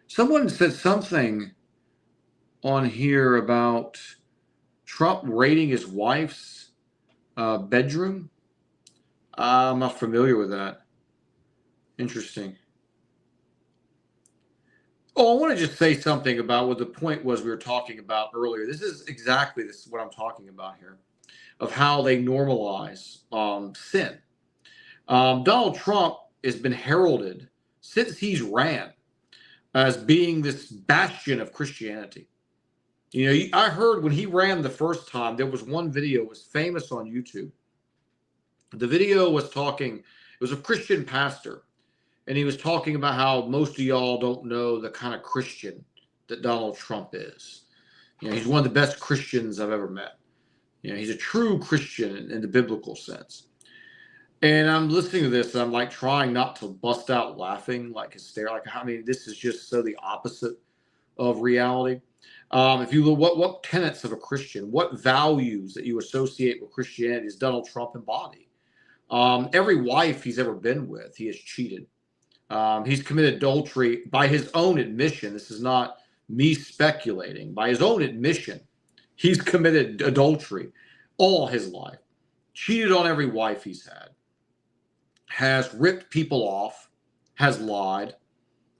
S1: Someone said something on here about Trump raiding his wife's bedroom. I'm not familiar with that. Interesting. Oh, I want to just say something about what the point was we were talking about earlier. This is what I'm talking about here, of how they normalize sin. Donald Trump has been heralded since he's ran as being this bastion of Christianity. You know, I heard when he ran the first time, there was one video, it was famous on YouTube. The video was talking, it was a Christian pastor, and he was talking about how most of y'all don't know the kind of Christian that Donald Trump is. You know, he's one of the best Christians I've ever met. You know, he's a true Christian in the biblical sense. And I'm listening to this, and I'm like trying not to bust out laughing, like hysterical. Like, I mean, this is just so the opposite of reality. If you look, what tenets of a Christian, what values that you associate with Christianity does Donald Trump embody? Every wife he's ever been with, he has cheated. He's committed adultery by his own admission. This is not me speculating. By his own admission, he's committed adultery all his life, cheated on every wife he's had, has ripped people off, has lied,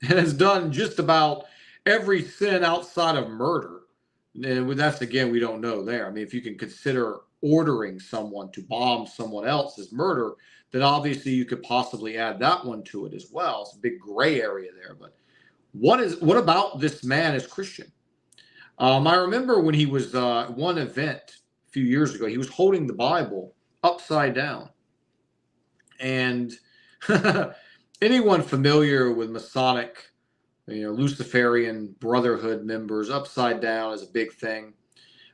S1: and has done just about every sin outside of murder. And that's, again, we don't know there. I mean, if you can consider ordering someone to bomb someone else as murder, then obviously you could possibly add that one to it as well. It's a big gray area there. But what about this man as Christian? I remember when he was one event a few years ago, he was holding the Bible upside down. And anyone familiar with Masonic, Luciferian Brotherhood members, upside down is a big thing.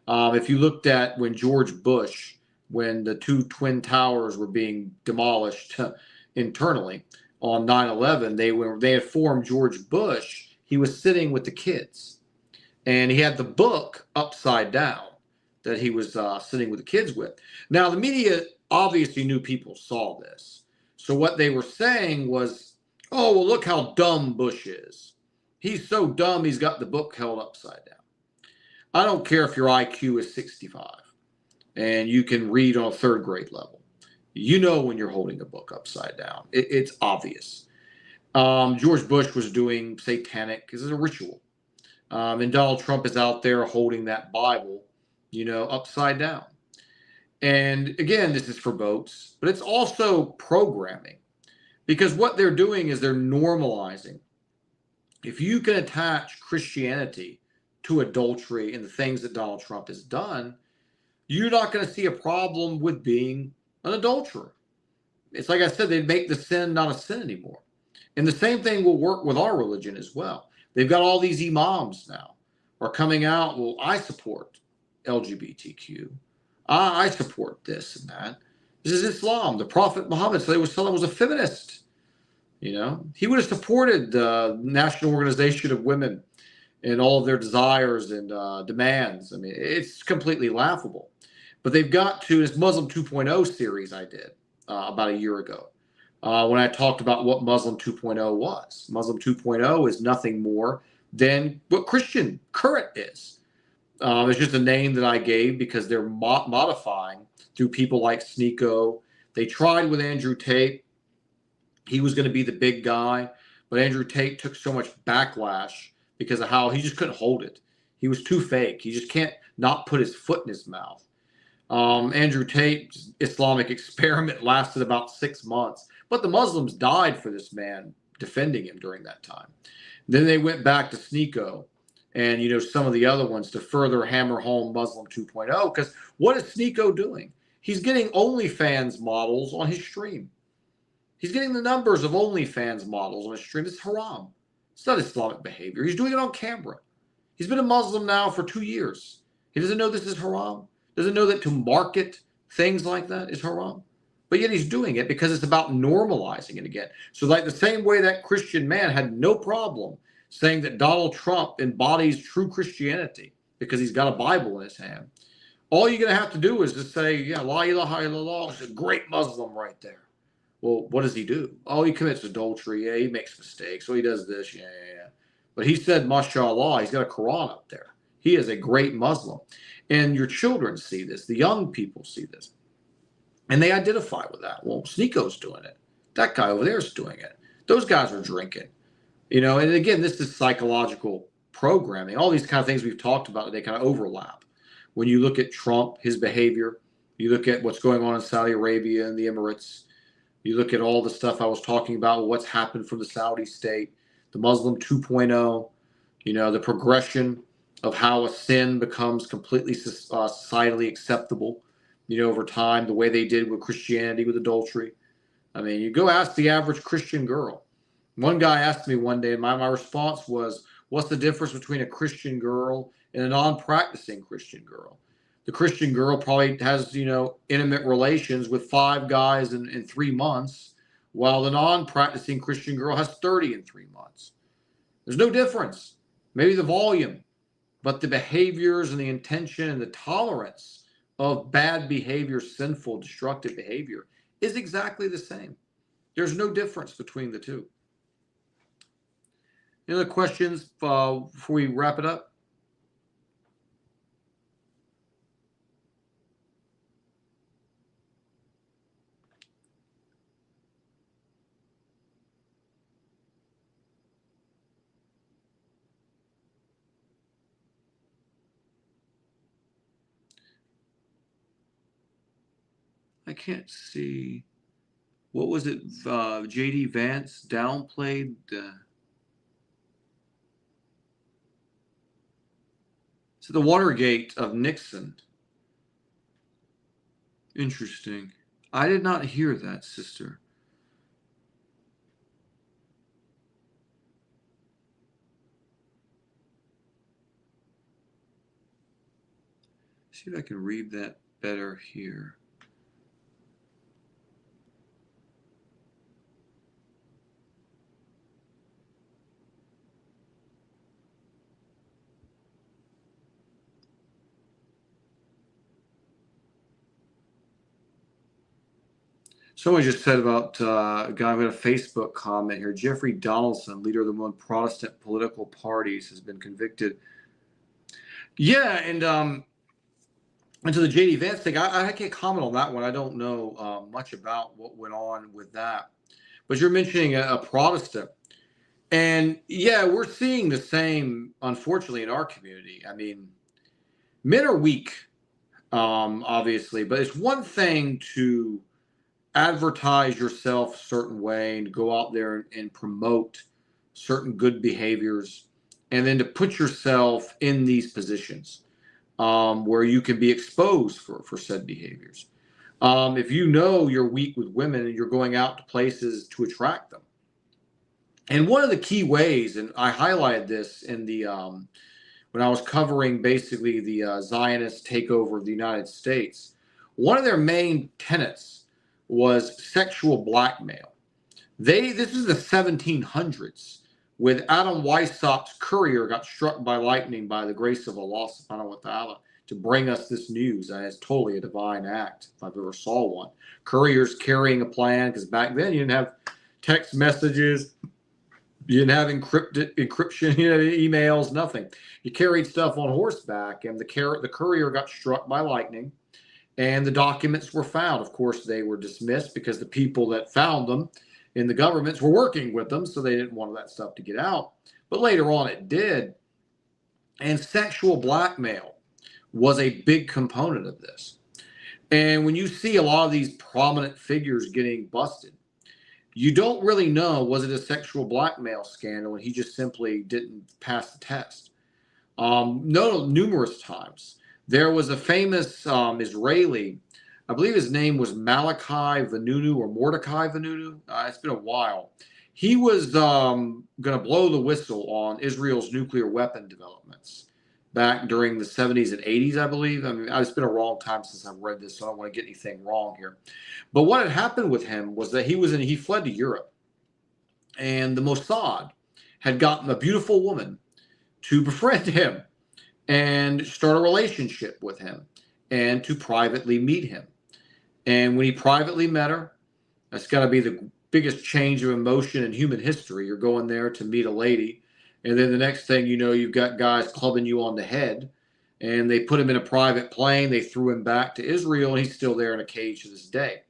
S1: If you looked at when George Bush, when the two Twin Towers were being demolished internally on 9/11, they had formed George Bush. He was sitting with the kids, and he had the book upside down that he was sitting with the kids with. Now, the media obviously knew people saw this. So what they were saying was, oh, well, look how dumb Bush is. He's so dumb, he's got the book held upside down. I don't care if your IQ is 65 and you can read on a third grade level. You know when you're holding a book upside down. It's obvious. George Bush was doing satanic, this is a ritual. And Donald Trump is out there holding that Bible, upside down. And again, this is for votes, but it's also programming, because what they're doing is they're normalizing. If you can attach Christianity to adultery and the things that Donald Trump has done, you're not going to see a problem with being an adulterer. It's like I said, they make the sin not a sin anymore. And the same thing will work with our religion as well. They've got all these imams now are coming out, well, I support LGBTQ. I support this and that. This is Islam. The Prophet Muhammad ﷺ was a feminist. He would have supported the National Organization of Women and all of their desires and demands. I mean, it's completely laughable. But they've got to this Muslim 2.0 series I did about a year ago when I talked about what Muslim 2.0 was. Muslim 2.0 is nothing more than what Christian current is. It's just a name that I gave because they're modifying through people like Sneeko. They tried with Andrew Tate. He was going to be the big guy, but Andrew Tate took so much backlash because of how he just couldn't hold it. He was too fake. He just can't not put his foot in his mouth. Andrew Tate's Islamic experiment lasted about 6 months, but the Muslims died for this man defending him during that time. Then they went back to Sneeko and some of the other ones to further hammer home Muslim 2.0, because what is Sneeko doing? He's getting OnlyFans models on his stream. He's getting the numbers of OnlyFans models on his stream. It's haram. It's not Islamic behavior. He's doing it on camera. He's been a Muslim now for 2 years. He doesn't know this is haram. Doesn't know that to market things like that is haram. but yet he's doing it because it's about normalizing it again. So like the same way that Christian man had no problem saying that Donald Trump embodies true Christianity because he's got a Bible in his hand. All you're going to have to do is just say, yeah, la ilaha illallah is a great Muslim right there. Well, what does he do? Oh, he commits adultery. Yeah, he makes mistakes. So he does this. Yeah. But he said, mashallah, he's got a Quran up there. He is a great Muslim. And your children see this. The young people see this. And they identify with that. Well, Sneako's doing it. That guy over there is doing it. Those guys are drinking. And again, this is psychological programming. All these kind of things we've talked about, they kind of overlap. When you look at Trump, his behavior, you look at what's going on in Saudi Arabia and the Emirates, you look at all the stuff I was talking about, what's happened from the Saudi state, the Muslim 2.0, the progression of how a sin becomes completely societally acceptable, over time, the way they did with Christianity, with adultery. I mean, you go ask the average Christian girl. One guy asked me one day, and my response was, what's the difference between a Christian girl and a non-practicing Christian girl? The Christian girl probably has, intimate relations with 5 guys in 3 months, while the non-practicing Christian girl has 30 in 3 months. There's no difference. Maybe the volume, but the behaviors and the intention and the tolerance of bad behavior, sinful, destructive behavior is exactly the same. There's no difference between the two. Any other questions before we wrap it up? I can't see. What was it? J.D. Vance downplayed. So the Watergate of Nixon. Interesting. I did not hear that, sister. See if I can read that better here. Someone just said about a guy with a Facebook comment here. Jeffrey Donaldson, leader of the one Protestant political parties, has been convicted. Yeah, and to the J.D. Vance thing, I can't comment on that one. I don't know much about what went on with that. But you're mentioning a Protestant. And yeah, we're seeing the same, unfortunately, in our community. I mean, men are weak, obviously, but it's one thing to advertise yourself a certain way and go out there and promote certain good behaviors, and then to put yourself in these positions where you can be exposed for said behaviors. If you know you're weak with women and you're going out to places to attract them. And one of the key ways, and I highlighted this in the when I was covering basically the Zionist takeover of the United States, one of their main tenets was sexual blackmail. This is the 1700s, with Adam Weissaup's courier got struck by lightning by the grace of Allah subhanahu wa ta'ala to bring us this news. And it's totally a divine act, if I've ever saw one. Couriers carrying a plan, because back then you didn't have text messages, you didn't have encryption, emails, nothing. You carried stuff on horseback, and the courier got struck by lightning. And the documents were found. Of course, they were dismissed because the people that found them in the governments were working with them, so they didn't want that stuff to get out. But later on, it did. And sexual blackmail was a big component of this. And when you see a lot of these prominent figures getting busted, you don't really know, was it a sexual blackmail scandal and he just simply didn't pass the test? No, numerous times. There was a famous Israeli, I believe his name was Malachi Vanunu or Mordecai Vanunu. It's been a while. He was going to blow the whistle on Israel's nuclear weapon developments. back during the 70s and 80s, I believe. I mean, it's been a long time since I've read this, so I don't want to get anything wrong here. But what had happened with him was that he fled to Europe, and the Mossad had gotten a beautiful woman to befriend him and start a relationship with him and to privately meet him. And when he privately met her, that's got to be the biggest change of emotion in human history. You're going there to meet a lady, and then the next thing you know, you've got guys clubbing you on the head, and they put him in a private plane. They threw him back to Israel, and he's still there in a cage to this day.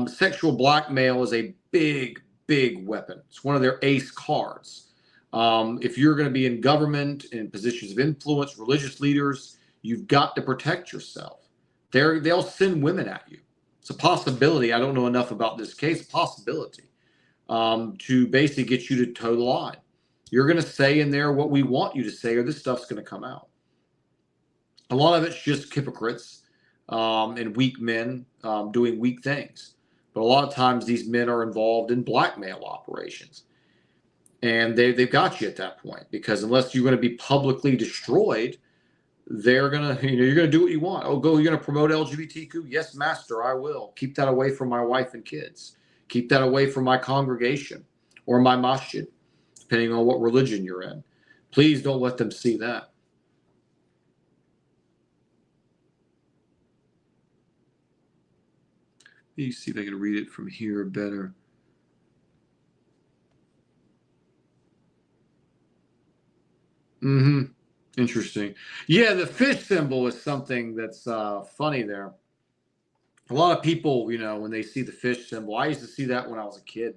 S1: Sexual blackmail is a big, big weapon. It's one of their ace cards. If you're going to be in government, in positions of influence, religious leaders, you've got to protect yourself. They'll send women at you. It's a possibility. I don't know enough about this case. A possibility to basically get you to toe the line. You're going to say in there what we want you to say, or this stuff's going to come out. A lot of it's just hypocrites and weak men doing weak things. But a lot of times these men are involved in blackmail operations. And they've got you at that point, because unless you're going to be publicly destroyed, they're going to, you're going to do what you want. Oh, you're going to promote LGBTQ? Yes, master, I will. Keep that away from my wife and kids. Keep that away from my congregation or my masjid, depending on what religion you're in. Please don't let them see that. Let me see if I can read it from here better. Interesting. Yeah, the fish symbol is something that's funny there. A lot of people, when they see the fish symbol, I used to see that when I was a kid.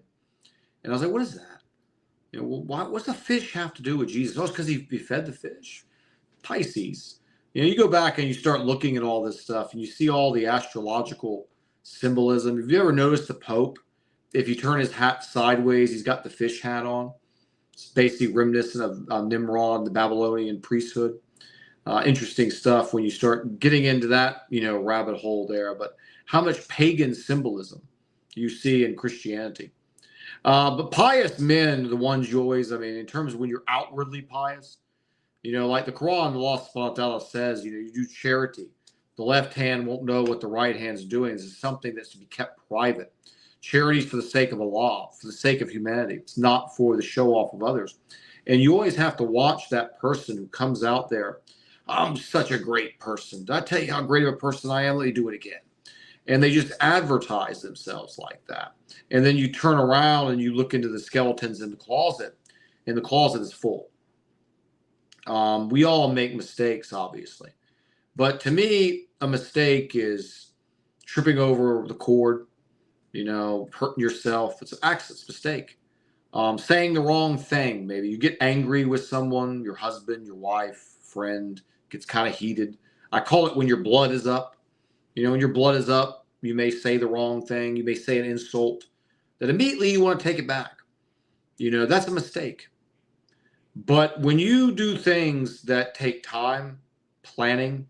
S1: And I was like, what is that? What's the fish have to do with Jesus? Oh, it's because he fed the fish. Pisces. You go back and you start looking at all this stuff, and you see all the astrological symbolism. Have you ever noticed the Pope? If you turn his hat sideways, he's got the fish hat on. It's basically reminiscent of Nimrod, the Babylonian priesthood. Interesting stuff when you start getting into that, rabbit hole there. But how much pagan symbolism you see in Christianity. But pious men, the ones you always, in terms of when you're outwardly pious, like the Quran, Allah subhanahu wa ta'ala says, you do charity. The left hand won't know what the right hand's doing. This is something that's to be kept private. Charity is for the sake of Allah, for the sake of humanity. It's not for the show off of others. And you always have to watch that person who comes out there. I'm such a great person. Did I tell you how great of a person I am? Let me do it again. And they just advertise themselves like that. And then you turn around and you look into the skeletons in the closet, and the closet is full. We all make mistakes, obviously. But to me, a mistake is tripping over the cord, hurting yourself. It's an accident, mistake. Saying the wrong thing. Maybe you get angry with someone, your husband, your wife, friend, gets kind of heated. I call it when your blood is up. When your blood is up, you may say the wrong thing. You may say an insult that immediately you want to take it back. That's a mistake. But when you do things that take time, planning,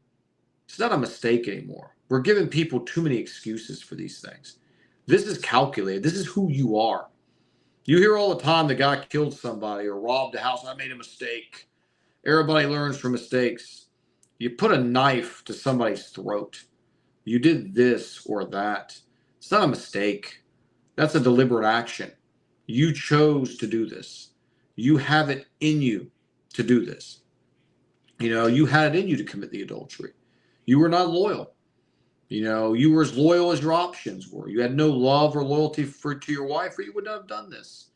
S1: it's not a mistake anymore. We're giving people too many excuses for these things. This is calculated. This is who you are. You hear all the time the guy killed somebody or robbed a house. I made a mistake. Everybody learns from mistakes. You put a knife to somebody's throat. You did this or that. It's not a mistake. That's a deliberate action. You chose to do this. You have it in you to do this. You had it in you to commit the adultery. You were not loyal. You were as loyal as your options were. You had no love or loyalty to your wife, or you would not have done this.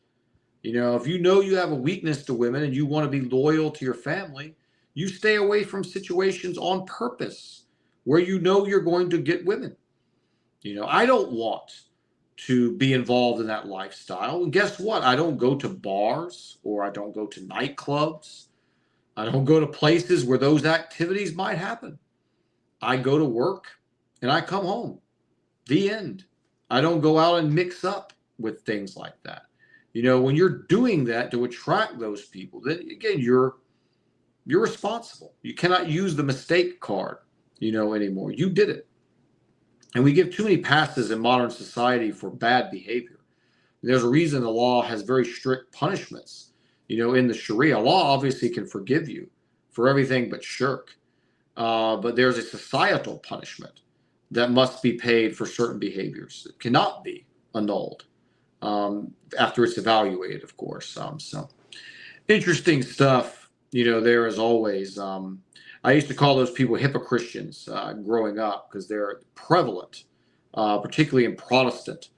S1: If you have a weakness to women and you want to be loyal to your family, you stay away from situations on purpose where you're going to get women. I don't want to be involved in that lifestyle. And guess what? I don't go to bars, or I don't go to nightclubs. I don't go to places where those activities might happen. I go to work and I come home. The end. I don't go out and mix up with things like that. When you're doing that to attract those people, then again, you're responsible. You cannot use the mistake card, anymore. You did it. And we give too many passes in modern society for bad behavior. There's a reason the law has very strict punishments, in the Sharia. Law obviously can forgive you for everything but shirk. But there's a societal punishment that must be paid for certain behaviors. It cannot be annulled after it's evaluated, of course. So interesting stuff, there as always. I used to call those people hypocristians growing up because they're prevalent, particularly in Protestant,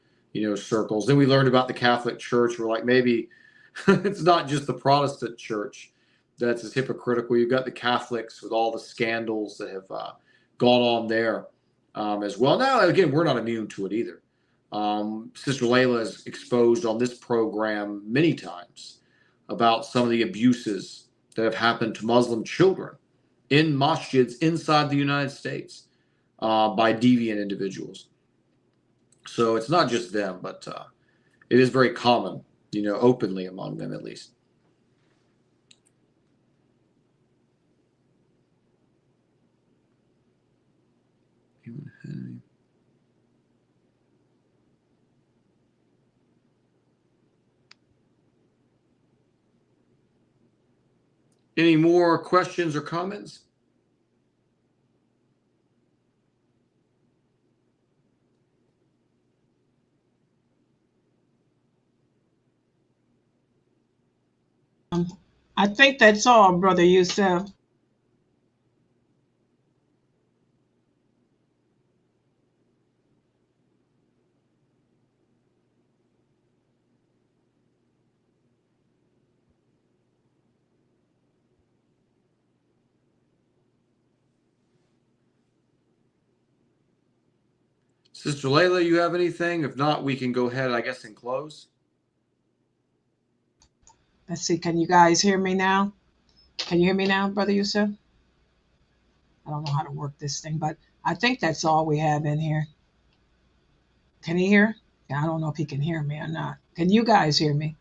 S1: circles. Then we learned about the Catholic Church. We're like, maybe it's not just the Protestant church that's as hypocritical. You've got the Catholics with all the scandals that have gone on there as well. Now, again, we're not immune to it either. Sister Layla has exposed on this program many times about some of the abuses that have happened to Muslim children in masjids inside the United States by deviant individuals. So it's not just them, but it is very common, openly among them at least. Any more questions or comments?
S2: I think that's all, Brother Yusuf.
S1: Sister Layla, you have anything? If not, we can go ahead, I guess, and close.
S2: Let's see. Can you guys hear me now? Can you hear me now, Brother Yusuf? I don't know how to work this thing, but I think that's all we have in here. Can he hear? Yeah, I don't know if he can hear me or not. Can you guys hear me?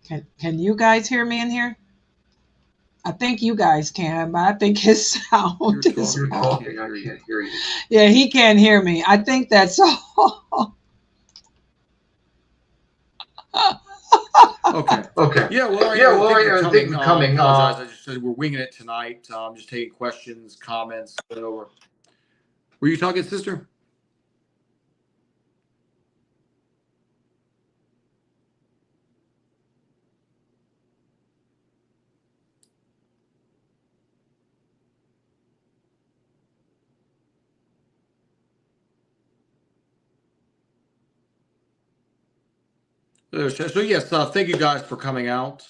S2: Can you guys hear me in here? I think you guys can, but I think his sound is off.
S1: I can't hear you.
S2: Yeah, he can't hear me. I think that's all.
S1: Okay. Yeah, well, thank you for coming. I apologize. I just said we're winging it tonight. I'm just taking questions, comments, whatever. Were you talking, sister? So yes, thank you guys for coming out.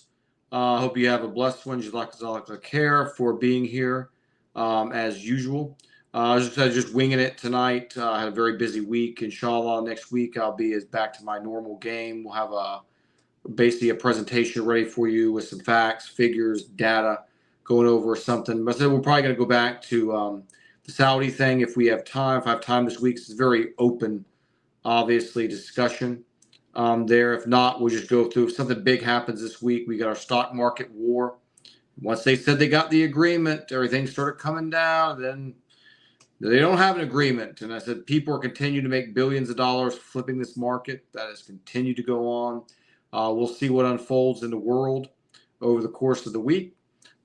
S1: I hope you have a blessed one. Jazakallah khair for being here as usual. Just winging it tonight. I had a very busy week. Inshallah, next week I'll be back to my normal game. We'll have basically a presentation ready for you with some facts, figures, data, going over something. But then we're probably going to go back to the Saudi thing if we have time. If I have time this week, it's very open, obviously, discussion there. If not, we'll just go through. If something big happens this week, we got our stock market war. Once they said they got the agreement, everything started coming down. Then they don't have an agreement. And I said, people are continuing to make billions of dollars flipping this market. That has continued to go on. We'll see what unfolds in the world over the course of the week.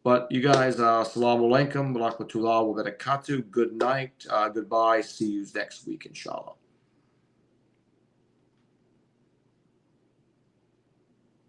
S1: But you guys, assalamu alaikum, wa rahmatullahi wa barakatuh. Good night. Goodbye. See you next week, inshallah.